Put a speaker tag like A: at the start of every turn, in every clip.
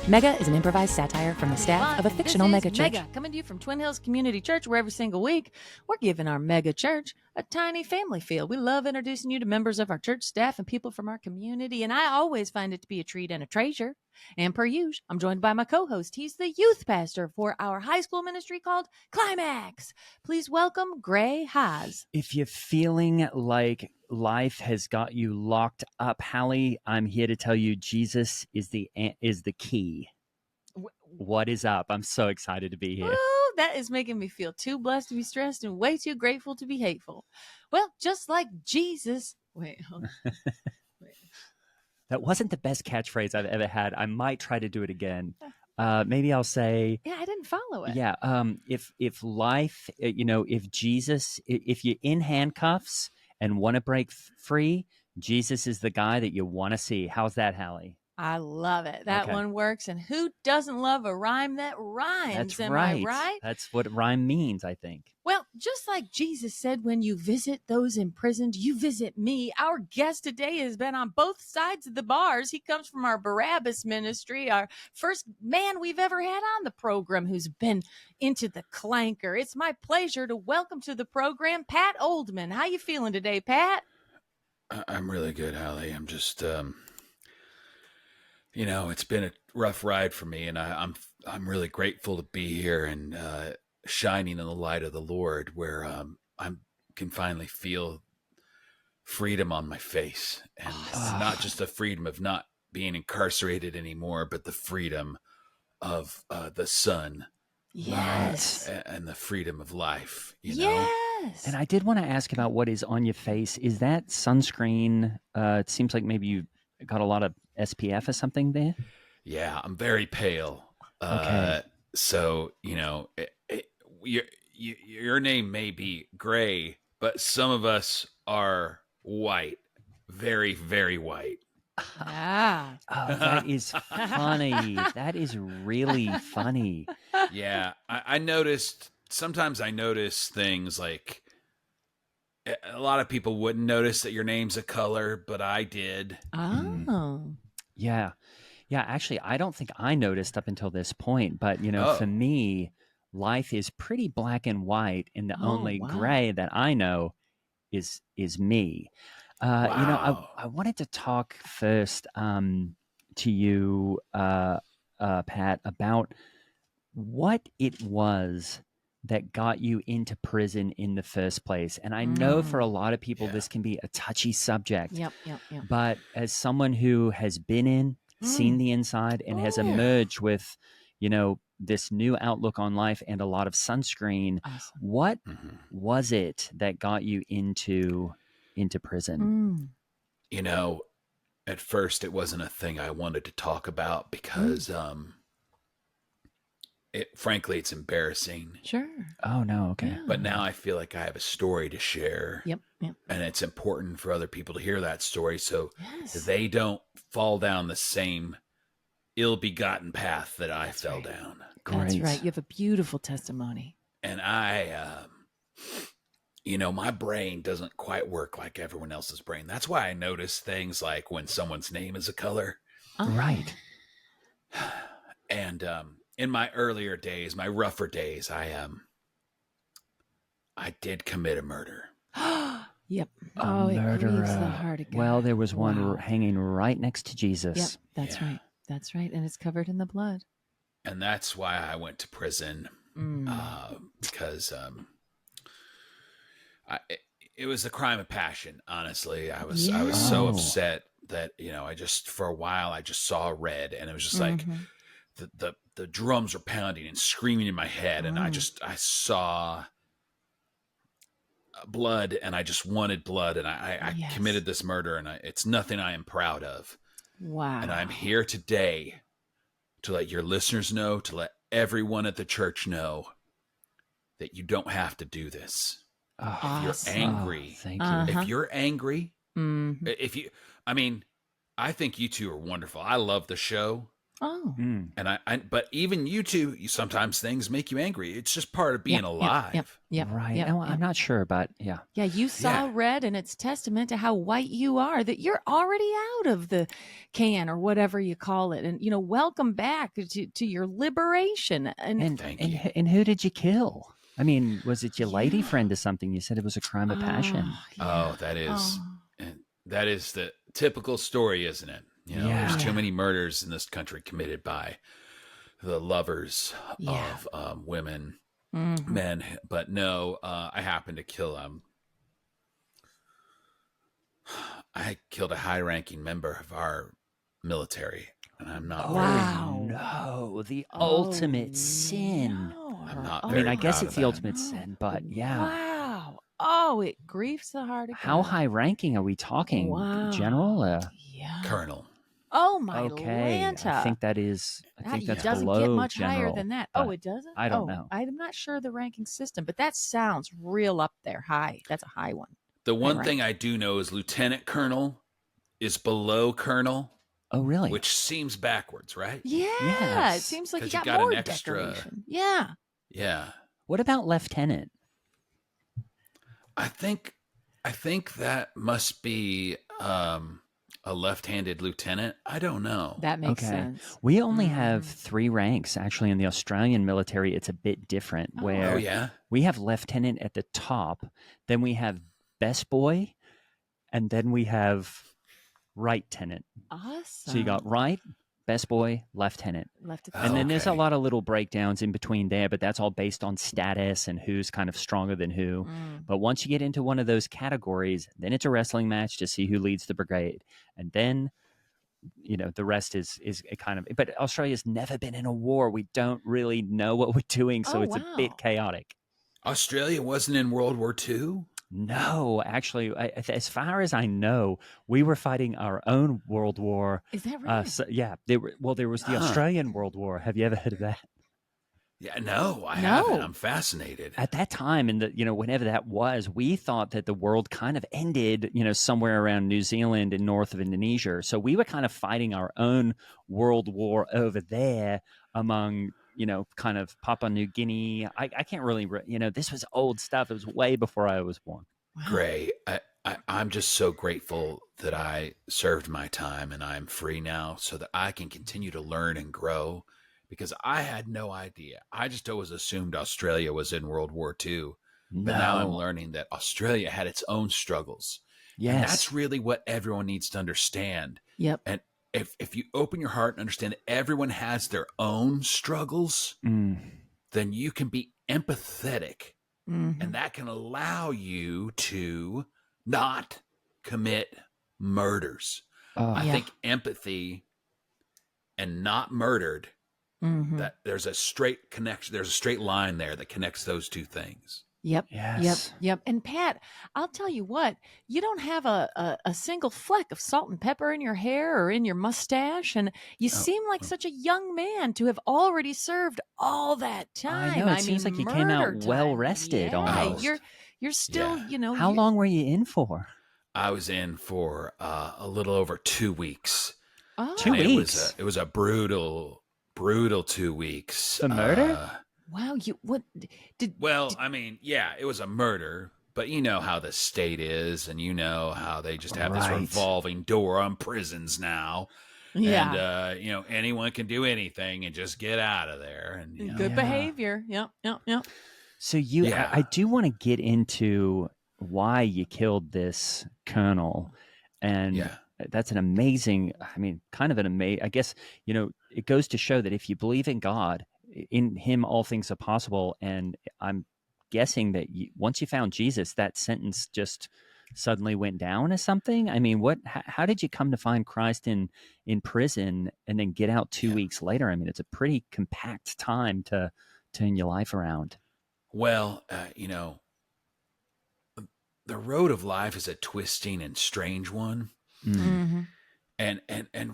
A: Mega is an improvised satire from the staff of a fictional
B: This
A: mega
B: is
A: church.
B: Mega, coming to you from Twin Hills Community Church, where every single week we're giving our mega church a tiny family feel. We love introducing you to members of our church staff and people from our community, and I always find it to be a treat and a treasure. And per usual, I'm joined by my co-host. He's the youth pastor for our high school ministry called Climax. Please welcome Gray Haas.
C: If you're feeling like life has got you locked up, Halle, I'm here to tell you Jesus is the key. What is up? I'm so excited to be here.
B: Woo, that is making me feel too blessed to be stressed and way too grateful to be hateful. Well, just like Jesus. Wait, hold on.
C: That wasn't the best catchphrase I've ever had. I might try to do it again. Maybe I'll say,
B: Yeah, I didn't follow it.
C: yeah. If life, if Jesus, if you're in handcuffs and want to break free, Jesus is the guy that you want to see. How's that, Halle?
B: I love it. That
C: Okay.
B: one works. And who doesn't love a rhyme that rhymes?
C: That's
B: Am
C: right.
B: I right?
C: That's what rhyme means, I think.
B: Well, just like Jesus said, when you visit those imprisoned, you visit me. Our guest today has been on both sides of the bars. He comes from our Barabbas ministry, our first man we've ever had on the program who's been into the clanker. It's my pleasure to welcome to the program Pat Oldman. How you feeling today, Pat?
D: I'm really good, Halle. I'm just, it's been a rough ride for me, and I'm really grateful to be here and shining in the light of the Lord, where I can finally feel freedom on my face, and not just the freedom of not being incarcerated anymore, but the freedom of the sun,
B: Yes.
D: and the freedom of life. You know.
B: Yes.
C: And I did want to ask about what is on your face. Is that sunscreen? It seems like maybe you got a lot of SPF or something there.
D: Yeah, I'm very pale.
C: Okay.
D: So, your name may be Gray, but some of us are white. Very, very white.
B: Ah.
C: Oh, that is funny. That is really funny.
D: Yeah, I noticed, sometimes I notice things like, a lot of people wouldn't notice that your name's a color, but I did.
B: Oh.
C: Yeah. Yeah, actually, I don't think I noticed up until this point, but
D: Oh.
C: for me, life is pretty black and white, and the only
B: wow.
C: gray that I know is me.
D: Wow.
C: I wanted to talk first to you, Pat, about what it was that got you into prison in the first place. And I know for a lot of people,
D: Yeah.
C: this can be a touchy subject.
B: Yep.
C: But as someone who has been in, seen the inside, and has emerged with, this new outlook on life and a lot of sunscreen,
B: Awesome.
C: what was it that got you into prison?
D: At first it wasn't a thing I wanted to talk about because, frankly, it's embarrassing.
B: Sure.
C: Oh no, okay.
B: Yeah.
D: But now I feel like I have a story to share.
B: Yep.
D: And it's important for other people to hear that story so
B: Yes.
D: they don't fall down the same ill-begotten path that I fell
B: right.
D: down.
B: That's
C: Great.
B: right. You have a beautiful testimony.
D: And I, my brain doesn't quite work like everyone else's brain. That's why I notice things like when someone's name is a color.
B: Oh.
C: Right.
D: And in my earlier days, my rougher days, I did commit a murder.
B: Yep.
C: A
B: It grieves the
C: murderer.
B: heart of God.
C: Well, there was one
B: Wow.
C: hanging right next to Jesus.
B: Yep. That's
D: Yeah.
B: right. That's right. And it's covered in the blood.
D: And that's why I went to prison, because it was a crime of passion. Honestly, I was so
C: Oh.
D: upset that I just, for a while, I just saw red, and it was just like the drums were pounding and screaming in my head, and I saw blood, and I just wanted blood, and I
B: Yes.
D: committed this murder, and it's nothing I am proud of.
B: Wow.
D: And I'm here today to let your listeners know, to let everyone at the church know that you don't have to do this.
C: Oh,
B: Awesome.
D: If you're angry,
C: thank you.
B: Uh-huh.
D: if you're angry,
B: Mhm.
D: I think you two are wonderful. I love the show.
B: Oh.
D: And but even you two, sometimes things make you angry. It's just part of being alive.
C: Right.
B: Yep,
C: No, I'm not sure, but yeah.
B: Yeah, you saw red, and it's testament to how white you are, that you're already out of the can or whatever you call it. And, welcome back to your liberation. And
D: Thank you.
C: And who did you kill? I mean, was it your lady friend or something? You said it was a crime of passion.
D: Oh, that is the typical story, isn't it? There's too many murders in this country committed by the lovers of women, men. But no, I happened to kill I killed a high-ranking member of our military, and I'm not.
C: No, the ultimate sin.
B: No.
D: I'm not.
C: I mean, I guess
D: proud
C: it's
D: of
C: the
D: that.
C: ultimate sin, but yeah.
B: Wow. Oh, it griefs the heart of
C: How
B: God.
C: high ranking are we talking?
B: Wow.
C: General?
B: Yeah.
D: Colonel.
B: Oh, my
C: Okay.
B: Lanta.
C: I think that's
B: doesn't
C: below
B: get much
C: general,
B: higher than that.
C: but
B: Oh, it doesn't?
C: I don't know.
B: I'm not sure of the ranking system, but that sounds real up there high. That's a high one.
D: The one thing I do know is Lieutenant Colonel is below Colonel.
C: Oh, really?
D: Which seems backwards, right?
B: Yeah.
C: Yes.
B: It seems like you
D: 'Cause you
B: got
D: got
B: more
D: an extra-
B: decoration. Yeah.
D: Yeah.
C: What about lieutenant?
D: I think that must be a left-handed lieutenant. I don't know.
B: That makes sense.
C: We only have 3 ranks. Actually, in the Australian military, it's a bit different.
B: Oh.
C: Where
D: Oh, yeah?
C: we have lieutenant at the top, then we have best boy, and then we have right tenant.
B: Awesome.
C: So you got right, best boy, lieutenant.
B: Left at the
C: And then there's a
D: Okay.
C: lot of little breakdowns in between there, but that's all based on status and who's kind of stronger than who. But once you get into one of those categories, then it's a wrestling match to see who leads the brigade. And then, the rest is a kind of, but Australia's never been in a war. We don't really know what we're doing. So it's a bit chaotic.
D: Australia wasn't in World War II?
C: No, actually, as far as I know, we were fighting our own World War.
B: Is that right?
C: There was the Australian World War. Have you ever heard of that?
D: Yeah, no, I haven't. I'm fascinated.
C: At that time, whenever that was, we thought that the world kind of ended, somewhere around New Zealand and north of Indonesia. So we were kind of fighting our own World War over there among, kind of Papua New Guinea. I can't really, this was old stuff. It was way before I was born.
D: Gray, I'm just so grateful that I served my time and I'm free now so that I can continue to learn and grow, because I had no idea. I just always assumed Australia was in World War II. But now I'm learning that Australia had its own struggles.
C: Yes.
D: And that's really what everyone needs to understand.
B: Yep.
D: And if you open your heart and understand that everyone has their own struggles, then you can be empathetic. And that can allow you to not commit murders. I think empathy and not murdered, that there's a straight connection. There's a straight line there that connects those two things.
B: Yep.
C: Yes.
B: Yep. And Pat, I'll tell you what, you don't have a single fleck of salt and pepper in your hair or in your mustache. And you seem like such a young man to have already served all that time.
C: I know. It seems like you came out well rested.
B: Yeah,
C: Almost.
B: you're still,
C: How long were you in for?
D: I was in for a little over 2 weeks.
B: Oh.
C: 2
D: And
C: weeks?
D: It was a brutal 2 weeks.
C: The murder?
B: Wow. What did?
D: Well, I mean, yeah, it was a murder, but you know how the state is, and you know how they just have this
C: Right.
D: revolving door on prisons now.
B: Yeah.
D: And anyone can do anything and just get out of there. And
B: Good behavior. Yep.
C: So I do want to get into why you killed this colonel, and that's an amazing. I mean, kind of an amazing. I guess it goes to show that if you believe in God, in Him all things are possible. And I'm guessing that once you found Jesus, that sentence just suddenly went down or something. I mean, how did you come to find Christ in prison and then get out 2 weeks later? I mean, it's a pretty compact time to turn your life around.
D: Well, the road of life is a twisting and strange one. And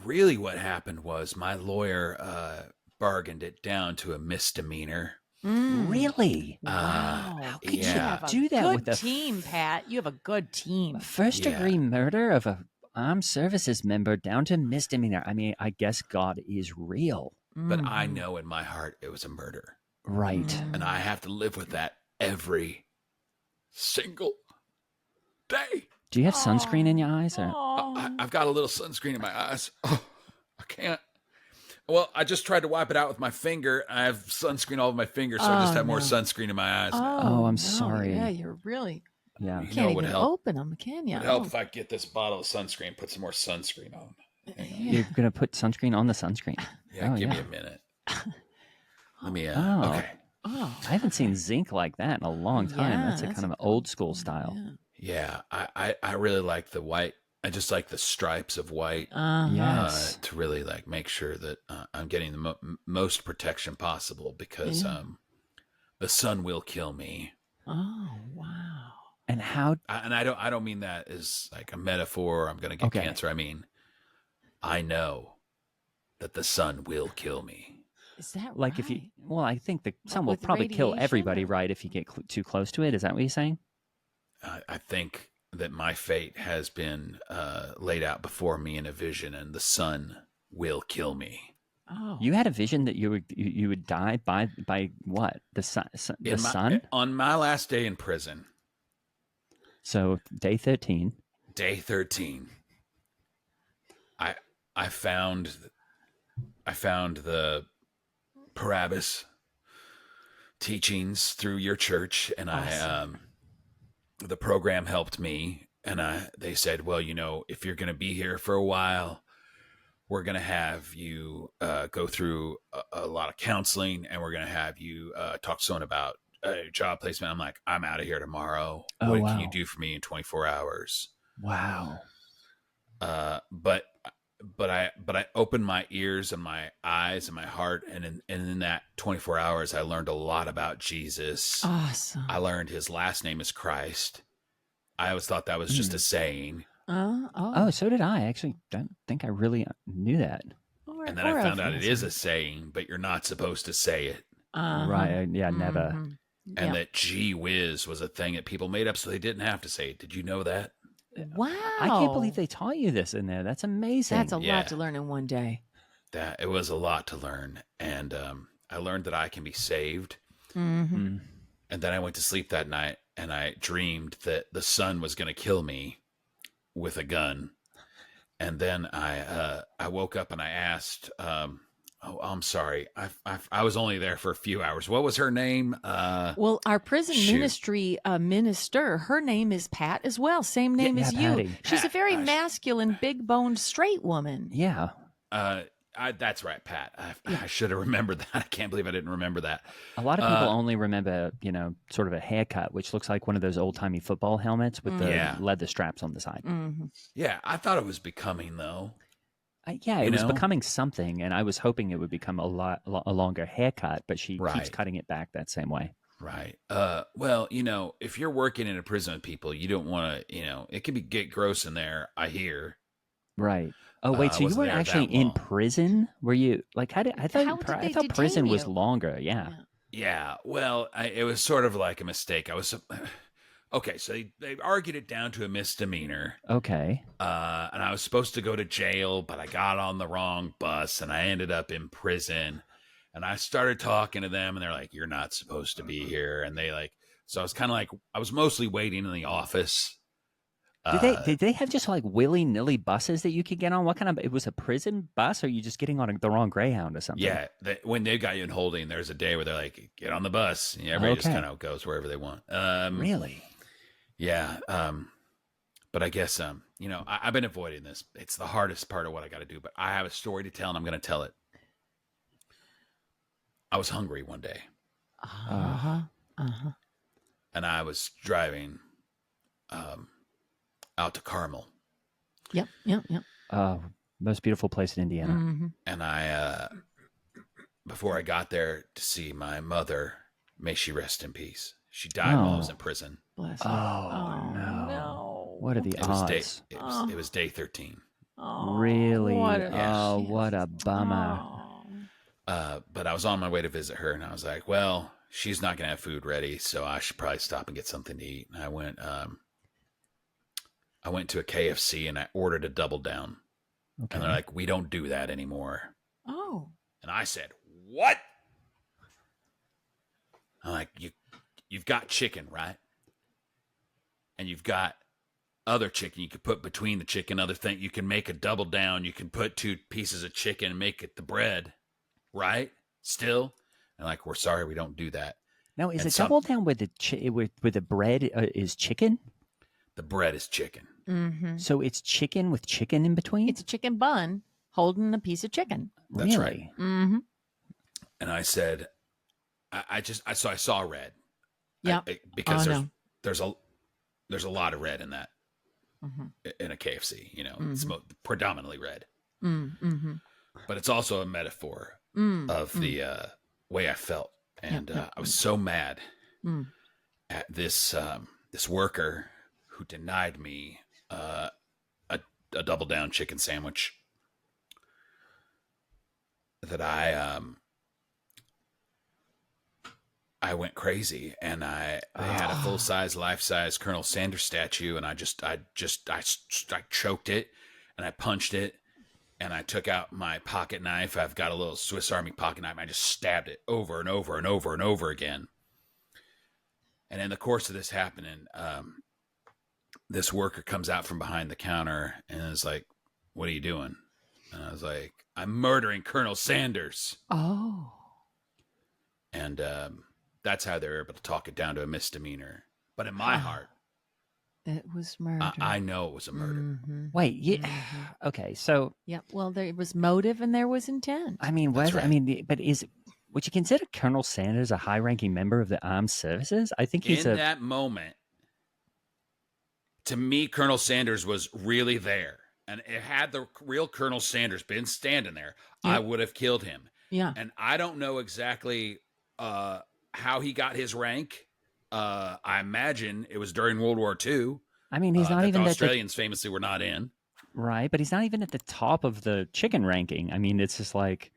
D: really what happened was my lawyer bargained it down to a misdemeanor.
C: Really?
B: Wow.
C: How could
B: You have a
C: do that
B: good
C: with a
B: team, Pat? You have a good team.
C: First degree murder of armed services member down to misdemeanor. I mean, I guess God is real.
D: But I know in my heart it was a murder.
C: Right.
D: And I have to live with that every single day.
C: Do you have sunscreen in your eyes? Or?
D: I've got a little sunscreen in my eyes. Oh, I can't. Well, I just tried to wipe it out with my finger. I have sunscreen all over my fingers, so I just have more sunscreen in my eyes now.
C: Oh, I'm
B: no.
C: sorry.
B: Yeah, you're really.
C: Yeah.
B: You
D: You know
B: can't
D: what would
B: even
D: help?
B: open them, can you?
D: It would help if I get this bottle of sunscreen, put some more sunscreen on.
C: You're going to put sunscreen on the sunscreen.
D: Yeah,
C: Oh,
D: give me
C: yeah.
D: a minute. Let me,
C: Oh.
D: okay.
B: Oh,
C: I haven't seen zinc like that in a long time.
B: Yeah,
C: that's a
B: that's
C: kind of
B: a
C: an old school style.
B: yeah.
D: Yeah, I really like the white. I just like the stripes of white
C: Yes.
D: to really like make sure that I'm getting the most protection possible because the sun will kill me.
B: Oh, wow.
C: And how?
D: I don't mean that as like a metaphor. I'm going to get
C: Okay.
D: cancer. I mean, I know that the sun will kill me.
B: Is that
C: Like
B: right?
C: if you, well, I think the sun will
B: with
C: probably kill
B: radiation,
C: everybody,
B: or-
C: right? If you get too close to it, is that what you're saying?
D: I think that my fate has been laid out before me in a vision, and the sun will kill me.
B: Oh,
C: You had a vision that you would die by what? The sun? Sun?
D: On my last day in prison,
C: So day 13.
D: day 13, I found the Barabbas teachings through your church, and the program helped me, and they said, well, you know, if you're going to be here for a while, we're going to have you go through a lot of counseling, and we're going to have you talk to someone about job placement. I'm like, I'm out of here tomorrow.
C: Oh,
D: What
C: wow.
D: can you do for me in 24 hours?
C: Wow.
D: But I opened my ears and my eyes and my heart, and in that 24 hours, I learned a lot about Jesus.
B: awesome.
D: I learned his last name is Christ. I always thought that was just a saying,
C: Oh, so did I. Actually, don't think I really knew that.
D: and then I found out it is a saying, but you're not supposed to say it,
C: Right? Yeah, never.
D: and that gee whiz was a thing that people made up so they didn't have to say it. Did you know that?
B: Wow.
C: I can't believe they taught you this in there. That's amazing.
B: That's a
D: Yeah.
B: lot to learn in one day.
D: That it was a lot to learn, and I learned that I can be saved.
B: Mm-hmm.
D: And then I went to sleep that night, and I dreamed that the sun was going to kill me with a gun. And then I woke up and I asked, "Oh, I'm sorry, I was only there for a few hours. What was her name?"
B: Well, our prison
D: shoot.
B: ministry minister, her name is Pat as well. Same name
C: Yeah,
B: as you.
C: Patty.
B: She's a
D: Pat,
B: very
D: gosh.
B: masculine, big-boned, straight woman.
C: Yeah.
D: That's right, Pat. I should have remembered that. I can't believe I didn't remember that.
C: A lot of people only remember, sort of a haircut, which looks like one of those old timey football helmets with the
D: Yeah.
C: leather straps on the side.
B: Mm-hmm.
D: Yeah, I thought it was becoming though.
C: Yeah, it
D: You
C: was
D: know?
C: becoming something, and I was hoping it would become a longer haircut, but she keeps
D: Right.
C: cutting it back that same way.
D: Right. Well, if you're working in a prison with people, you don't want to, it can get gross in there. I hear.
C: Right. Oh wait,
D: I
C: so you
D: wasn't
C: were
D: there that
C: actually in
D: long.
C: prison? Were you like? I
B: How
C: thought
B: did they
C: prison
B: detain
C: was
B: you?
C: longer. Yeah.
D: Yeah. Well, it was sort of like a mistake. I was okay. So they argued it down to a misdemeanor.
C: Okay.
D: And I was supposed to go to jail, but I got on the wrong bus and I ended up in prison. And I started talking to them, and they're like, "You're not supposed to be here." And so I was kind of like, I was mostly waiting in the office.
C: Did they have just like willy nilly buses that you could get on? What kind of? It was a prison bus, or are you just getting on the wrong Greyhound or something?
D: Yeah, when they got you in holding, there's a day where they're like, "Get on the bus." And everybody just
C: Okay.
D: kind of goes wherever they want.
C: Really?
D: Yeah. But I guess I've been avoiding this. It's the hardest part of what I got to do. But I have a story to tell, and I'm going to tell it. I was hungry one day, and I was driving out to Carmel,
B: Yep.
C: Most beautiful place in Indiana.
B: Mm-hmm.
D: and I before I got there to see my mother, may she rest in peace. She died while I was
C: Oh.
D: in prison.
B: Bless
C: Oh,
B: her.
C: no. What are the
D: It was day.
C: odds?
D: It was day 13.
C: Really?
B: What a,
C: Oh, what a bummer.
D: But I was on my way to visit her, and I was like, well, she's not gonna have food ready, so I should probably stop and get something to eat. And I I went to a KFC and I ordered a double down.
C: Okay.
D: And they're like, we don't do that anymore.
B: Oh.
D: And I said, what? I'm like, you've got chicken, right? And you've got other chicken you could put between the chicken, other thing. You can make a double down. You can put 2 pieces of chicken and make it the bread, right? Still? And like, we're sorry, we don't do that.
C: Now, is
D: And
C: a double down with the bread is chicken?
D: The bread is chicken.
B: Mm-hmm.
C: So it's chicken with chicken in between?
B: It's a chicken bun holding a piece of chicken.
D: That's
C: really?
D: right.
B: Mm-hmm.
D: And I said, I saw red.
B: Yeah.
D: Because there's a lot of red in that,
B: Mm-hmm.
D: in a KFC, you know,
B: Mm-hmm.
D: it's predominantly red,
B: Mm-hmm.
D: but it's also a metaphor
B: Mm-hmm.
D: of the way I felt. And I was so mad at this worker who denied me a double down chicken sandwich that I went crazy, and they had a full-size, life-size Colonel Sanders statue, and I choked it, and I punched it, and I took out my pocket knife. I've got a little Swiss Army pocket knife. And I just stabbed it over and over and over and over again. And in the course of this happening, this worker comes out from behind the counter and is like, "What are you doing?" And I was like, "I'm murdering Colonel Sanders."
B: Oh.
D: And that's how they were able to talk it down to a misdemeanor. But in my heart,
B: It was murder.
D: I know it was a murder.
B: Mm-hmm.
C: Wait, okay, so
B: Yep. Well, there was motive and there was intent.
C: I mean,
D: That's right.
C: would you consider Colonel Sanders a high-ranking member of the armed services? I think he's
D: In that moment, to me, Colonel Sanders was really there. And had the real Colonel Sanders been standing there, I would have killed him.
B: Yeah.
D: And I don't know exactly how he got his rank. I imagine it was during World War II.
C: I mean, he's not even
D: the
C: at
D: Australians famously were not in.
C: right, but he's not even at the top of the chicken ranking. I mean, it's just like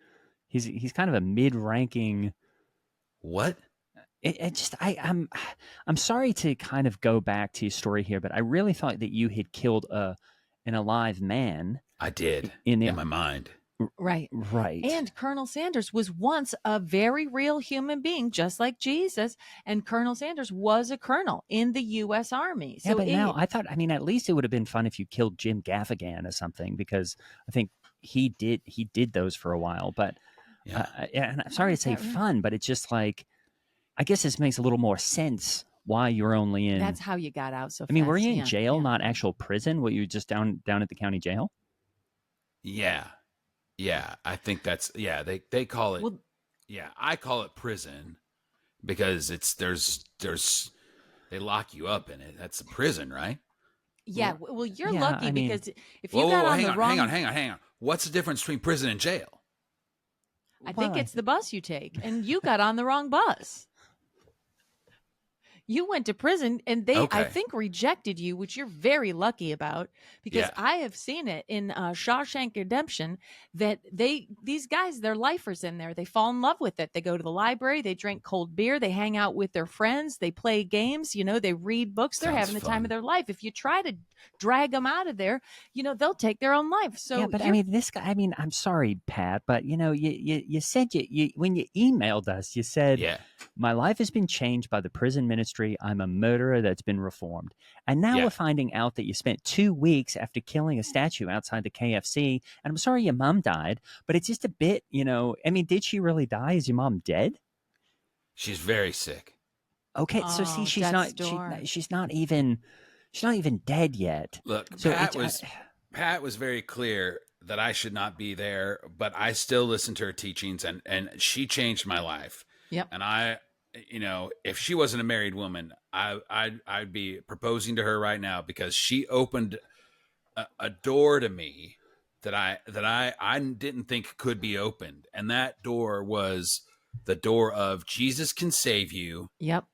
C: he's kind of a mid-ranking.
D: What?
C: I'm sorry to kind of go back to your story here, but I really thought that you had killed an alive man.
D: I did
C: in
D: my mind.
B: Right.
C: Right.
B: And Colonel Sanders was once a very real human being, just like Jesus. And Colonel Sanders was a colonel in the U.S. Army.
C: Yeah, but now I thought, I mean, at least it would have been fun if you killed Jim Gaffigan or something, because I think he did those for a while. But and I'm sorry to say fun, but it's just like, I guess this makes a little more sense why you're only in.
B: That's how you got out so fast.
C: I mean, were you in jail, not actual prison? Were you just down at the county jail?
D: Yeah. Yeah, I think that's they call it.
B: Well,
D: I call it prison because there's they lock you up in it. That's a prison, right?
B: Yeah. Well, you're
C: yeah,
B: lucky
C: I mean-
B: because if you got on the wrong,
D: hang on. What's the difference between prison and jail?
B: I think it's the bus you take, and you got on the wrong bus. You went to prison, and they, I think, rejected you, which you're very lucky about, because I have seen it in Shawshank Redemption that these guys, they're lifers in there. They fall in love with it. They go to the library, they drink cold beer, they hang out with their friends, they play games, they read books. They're having the time of their life. If you try to drag them out of there, they'll take their own life. So
C: yeah, but I mean, this guy. I mean, I'm sorry, Pat, but you said you when you emailed us, you said, my life has been changed by the prison ministry. I'm a murderer that's been reformed. And now we're finding out that you spent 2 weeks after killing a statue outside the KFC. And I'm sorry your mom died, but it's just a bit, I mean, did she really die? Is your mom dead?
D: She's very sick.
C: Okay, so see, she's not even dead yet.
D: Look,
C: so
D: Pat was very clear that I should not be there, but I still listened to her teachings, and she changed my life.
B: Yep.
D: And I, if she wasn't a married woman, I'd be proposing to her right now, because she opened a door to me that I didn't think could be opened. And that door was the door of Jesus can save you.
B: Yep.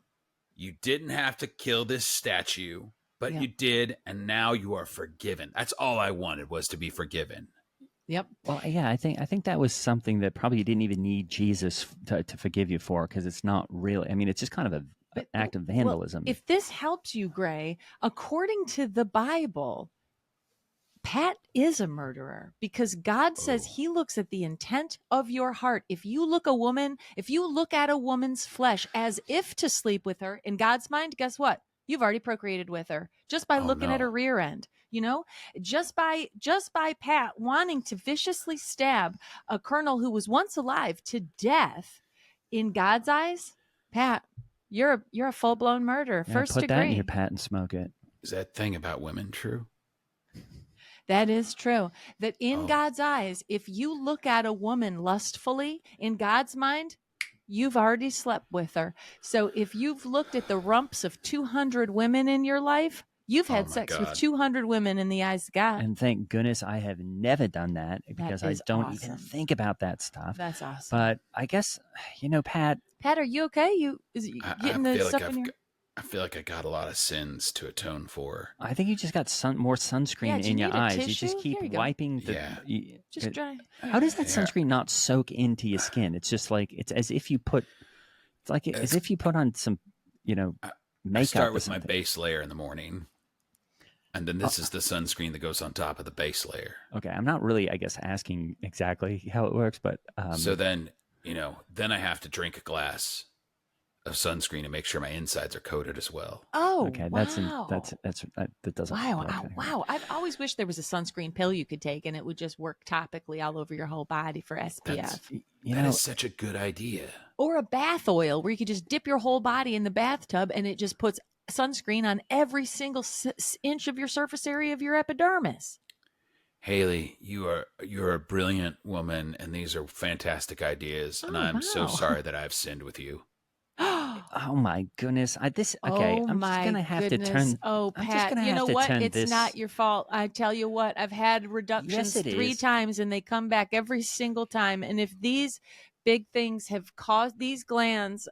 D: You didn't have to kill this statue, but you did. And now you are forgiven. That's all I wanted, was to be forgiven.
B: Yep.
C: Well, yeah, I think that was something that probably you didn't even need Jesus to forgive you for, because it's not really. I mean, it's just kind of act of vandalism.
B: Well, if this helps you, Gray, according to the Bible, Pat is a murderer because God says he looks at the intent of your heart. If you look at a woman's flesh as if to sleep with her, in God's mind, guess what? You've already procreated with her just by looking at her rear end. Just by Pat wanting to viciously stab a colonel who was once alive to death. In God's eyes, Pat, you're a full-blown murderer, first
C: put
B: degree.
C: That in your Pat and smoke it.
D: Is that thing about women true?
B: That is true. That in God's eyes, if you look at a woman lustfully, in God's mind, you've already slept with her. So if you've looked at the rumps of 200 women in your life, you've had sex with 200 women in the eyes of God.
C: And thank goodness I have never done that because I don't even think about that stuff.
B: That's awesome.
C: But I guess, Pat.
B: Pat, are you okay? Getting the stuff in your...
D: I feel like I got a lot of sins to atone for.
C: I think you just got more sunscreen in your eyes.
B: Tissue?
C: You just keep wiping the.
D: Yeah.
B: Just dry.
C: How does that sunscreen not soak into your skin? It's just like it's as if you put. It's like as if you put on some, makeup.
D: I start with my base layer in the morning, and then this is the sunscreen that goes on top of the base layer.
C: Okay, I'm not really, I guess, asking exactly how it works, but
D: so then then I have to drink a glass of sunscreen to make sure my insides are coated as well.
B: Oh,
C: okay.
B: Wow.
C: That doesn't.
B: Wow. I've always wished there was a sunscreen pill you could take and it would just work topically all over your whole body for SPF.
D: That is such a good idea.
B: Or a bath oil where you could just dip your whole body in the bathtub and it just puts sunscreen on every single inch of your surface area of your epidermis.
D: Haley, you're a brilliant woman, and these are fantastic ideas. And I'm so sorry that I've sinned with you.
C: Oh my goodness! I'm just gonna have to turn.
B: Oh, Pat, you know what? It's not your fault. I tell you what, I've had reductions 3 times, and they come back every single time. And if these big things have caused these glands,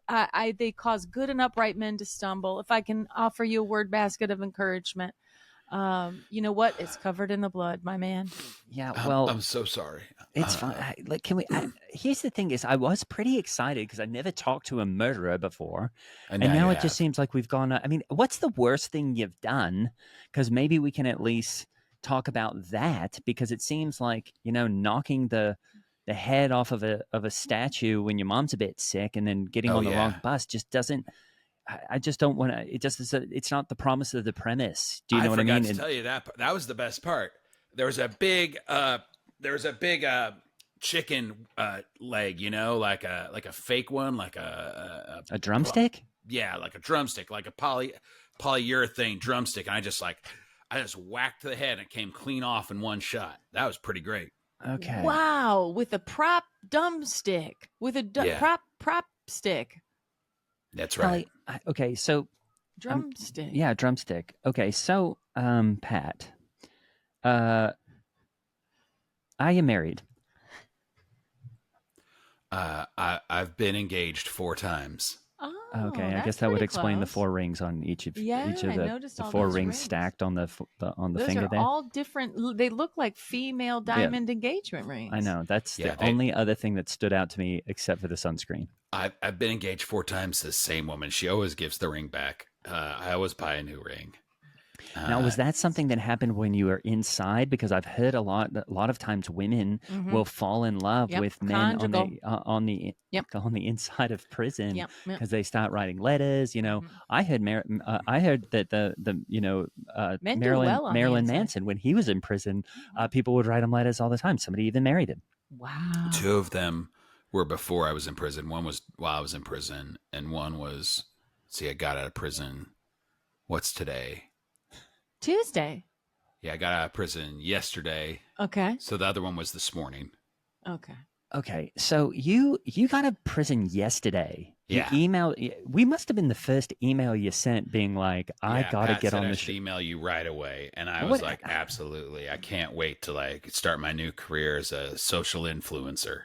B: they cause good and upright men to stumble. If I can offer you a word basket of encouragement. You know what? It's covered in the blood, my man.
C: Yeah, well,
D: I'm so sorry.
C: It's fine. Here's the thing: is I was pretty excited because I never talked to a murderer before, and now it just seems like we've gone. I mean, what's the worst thing you've done? Because maybe we can at least talk about that. Because it seems like knocking the head off of a statue when your mom's a bit sick, and then getting on the wrong bus just doesn't. I just don't want to. It just is. It's not the promise of the premise. Do you know what I mean?
D: I forgot to tell you that was the best part. There was a big chicken leg, like a fake one, like a
C: drumstick.
D: Yeah, like a drumstick, like a polyurethane drumstick. And I just whacked the head and it came clean off in one shot. That was pretty great.
C: Okay.
B: Wow, with a prop drumstick, with a prop stick.
D: That's right.
C: Okay, so
B: drumstick.
C: Drumstick. Okay, so Pat, are you married?
D: I've been engaged 4 times.
B: Oh,
C: okay. I guess that would explain the 4 rings on each of the 4 rings stacked on the
B: those
C: finger
B: are
C: there.
B: All different. They look like female diamond engagement rings.
C: I know. That's the only other thing that stood out to me, except for the sunscreen.
D: I've been engaged 4 times to the same woman. She always gives the ring back. I always buy a new ring.
C: Now, was that something that happened when you were inside? Because I've heard a lot of times women will fall in love with men on the inside of prison because they start writing letters. I heard that Marilyn Manson, when he was in prison, people would write him letters all the time. Somebody even married him.
B: Wow.
D: 2 of them were before I was in prison. One was while I was in prison, and one was, I got out of prison. What's today?
B: Tuesday.
D: Yeah, I got out of prison yesterday.
B: Okay.
D: So the other one was this morning.
C: Okay. So you got out of prison yesterday.
D: Yeah.
C: We must have been the first email you sent being like, I got to get on the show.
D: Email you right away. And I was like, absolutely. I can't wait to start my new career as a social influencer.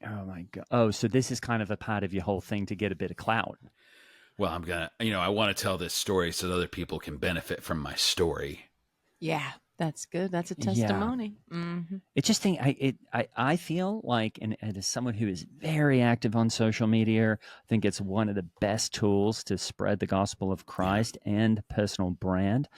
C: Oh my God. Oh, so this is kind of a part of your whole thing to get a bit of clout.
D: Well, I'm going to, I want to tell this story so that other people can benefit from my story.
B: Yeah. That's good. That's a
C: Yeah.
B: testimony. Mm-hmm.
C: It just think I feel like, and as someone who is very active on social media, I think it's one of the best tools to spread the gospel of Christ and personal brand.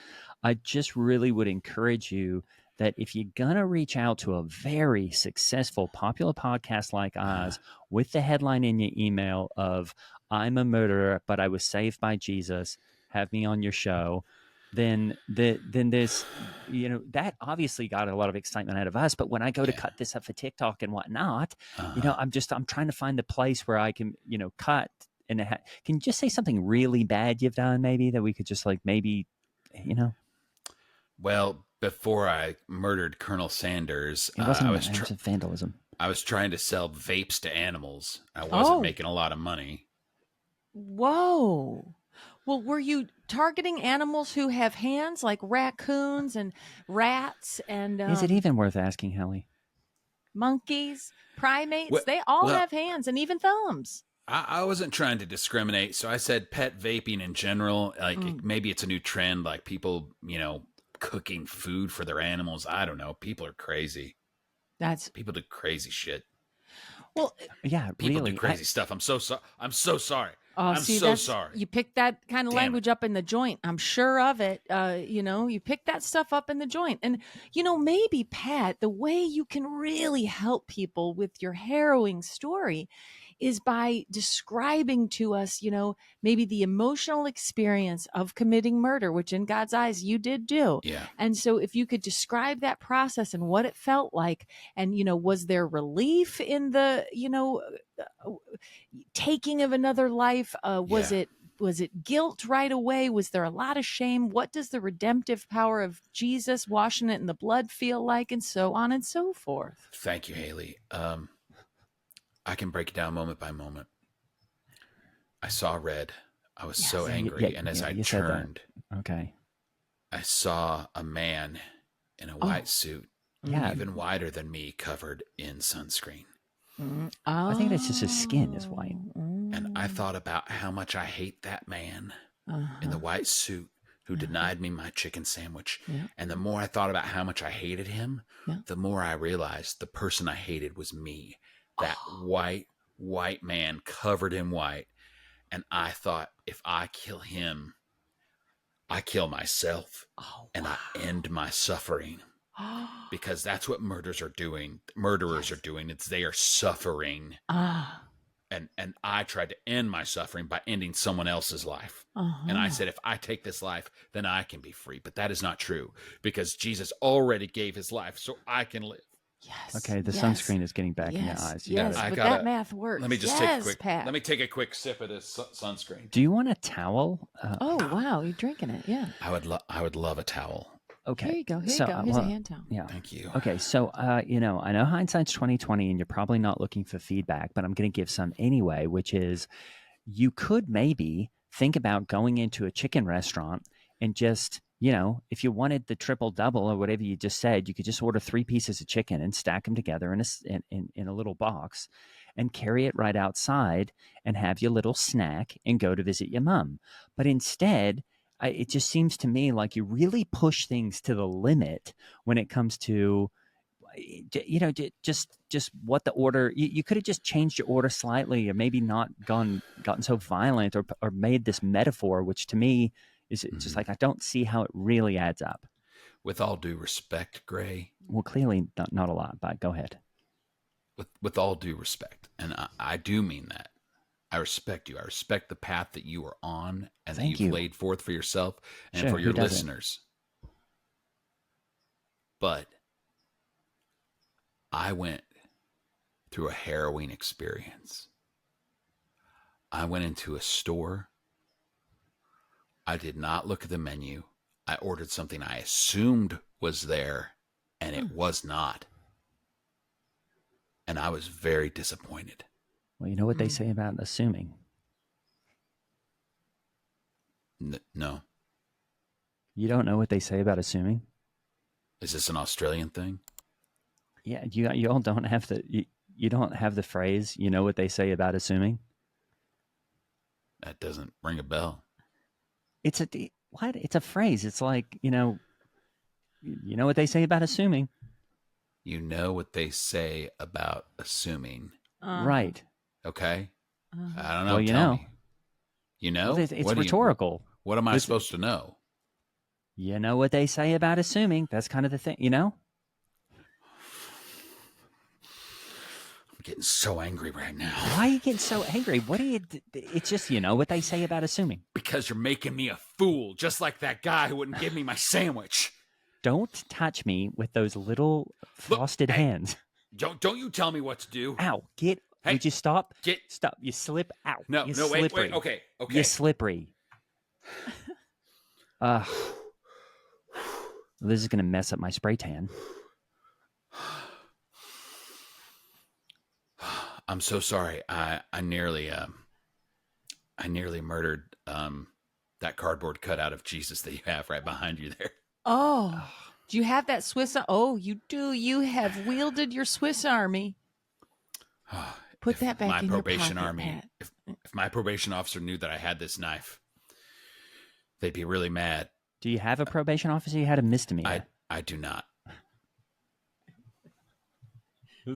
C: I just really would encourage you that if you're gonna reach out to a very successful, popular podcast like ours with the headline in your email of "I'm a murderer, but I was saved by Jesus. Have me on your show." Then there's, that obviously got a lot of excitement out of us. But when I go to cut this up for TikTok and whatnot, I'm trying to find the place where I can, cut. And can you just say something really bad you've done, maybe, that we could just maybe.
D: Well, before I murdered Colonel Sanders,
C: It wasn't it was vandalism.
D: I was trying to sell vapes to animals. I wasn't making a lot of money.
B: Whoa. Well, were you targeting animals who have hands, like raccoons and rats and
C: Is it even worth asking, Halle?
B: monkeys, primates?
D: Well-
B: they all
D: well-
B: have hands and even thumbs.
D: I wasn't trying to discriminate, so I said pet vaping in general. Maybe it's a new trend, like people, cooking food for their animals. I don't know. People are crazy. People do crazy shit.
B: Well,
C: Yeah,
D: People
C: really.
D: do crazy stuff. I'm so sorry. I'm so sorry.
B: oh,
D: I'm
B: see,
D: so sorry.
B: You picked that kind of
D: Damn
B: language up in the joint. I'm sure of it. You picked that stuff up in the joint. And, maybe, Pat, the way you can really help people with your harrowing story is by describing to us, maybe the emotional experience of committing murder, which in God's eyes you did do.
D: Yeah.
B: And so if you could describe that process and what it felt like, and, was there relief in the, taking of another life? Was it guilt right away? Was there a lot of shame? What does the redemptive power of Jesus washing it in the blood feel like? And so on and so forth.
D: Thank you, Haley. I can break it down moment by moment. I saw red. I was so angry. And as I turned,
C: okay,
D: I saw a man in a white suit, even whiter than me, covered in sunscreen.
C: I think that's just his skin is white.
D: And I thought about how much I hate that man in the white suit who denied me my chicken sandwich.
B: Yeah.
D: And the more I thought about how much I hated him, the more I realized the person I hated was me. That white man covered in white. And I thought, if I kill him, I kill myself. And I end my suffering. Because that's what murderers are doing. It's they are suffering. And I tried to end my suffering by ending someone else's life. And I said, if I take this life, then I can be free. But that is not true, because Jesus already gave his life so I can live.
B: Yes.
C: Okay, the sunscreen is getting back in your eyes.
B: That math works.
D: Let me just
B: Pat.
D: Let me take a quick sip of this sunscreen.
C: Do you want a towel?
B: Oh wow, you're drinking it. Yeah.
D: I would love a towel.
C: Okay.
B: Here you go. Here's a hand towel.
C: Yeah.
D: Thank you.
C: Okay, so I know hindsight's 20/20, and you're probably not looking for feedback, but I'm going to give some anyway, which is you could maybe think about going into a chicken restaurant and just, if you wanted the triple double or whatever you just said, you could just order 3 pieces of chicken and stack them together in a little box and carry it right outside and have your little snack and go to visit your mom. But instead, it just seems to me like you really push things to the limit when it comes to, just what the order. You could have just changed your order slightly, or maybe not gotten so violent, or made this metaphor, which to me is just like, I don't see how it really adds up.
D: With all due respect, Gray.
C: Well, clearly not a lot, but go ahead.
D: With all due respect, and I do mean that. I respect you. I respect the path that you are on and that you've laid forth for yourself and for your listeners. But I went through a harrowing experience. I went into a store. I did not look at the menu. I ordered something I assumed was there, and it was not. And I was very disappointed.
C: Well, you know what they say about assuming?
D: No.
C: You don't know what they say about assuming?
D: Is this an Australian thing?
C: Yeah, you all don't have you don't have the phrase, you know what they say about assuming?
D: That doesn't ring a bell.
C: It's a phrase. It's like, You know what they say about assuming.
D: You know what they say about assuming.
C: Right.
D: Okay.
B: Uh-huh.
D: I don't know.
C: Well, you
D: Tell
C: know.
D: me. You know?
C: Well, it's
D: What do you-
C: rhetorical.
D: what am I
C: Listen.
D: supposed to know?
C: You know what they say about assuming. That's kind of the thing, you know?
D: I'm getting so angry right now.
C: Why are you getting so angry? What are you... It's just, you know what they say about assuming.
D: Because you're making me a fool, just like that guy who wouldn't give me my sandwich.
C: Don't touch me with those little frosted
D: hey.
C: hands.
D: Don't you tell me what to do.
C: Ow, get...
D: Hey,
C: would you stop?
D: get-
C: Stop. You slip out.
D: No,
C: You're
D: no,
C: slippery.
D: wait. Okay.
C: You're slippery. This is going to mess up my spray tan.
D: I'm so sorry. I nearly murdered that cardboard cutout of Jesus that you have right behind you there.
B: Oh, do you have that Swiss? Oh, you do. You have wielded your Swiss Army. Put that back
D: my
B: in
D: probation
B: your pocket,
D: army.
B: Pat.
D: If my probation officer knew that I had this knife, they'd be really mad.
C: Do you have a probation officer? You had a misdemeanor.
D: I do not.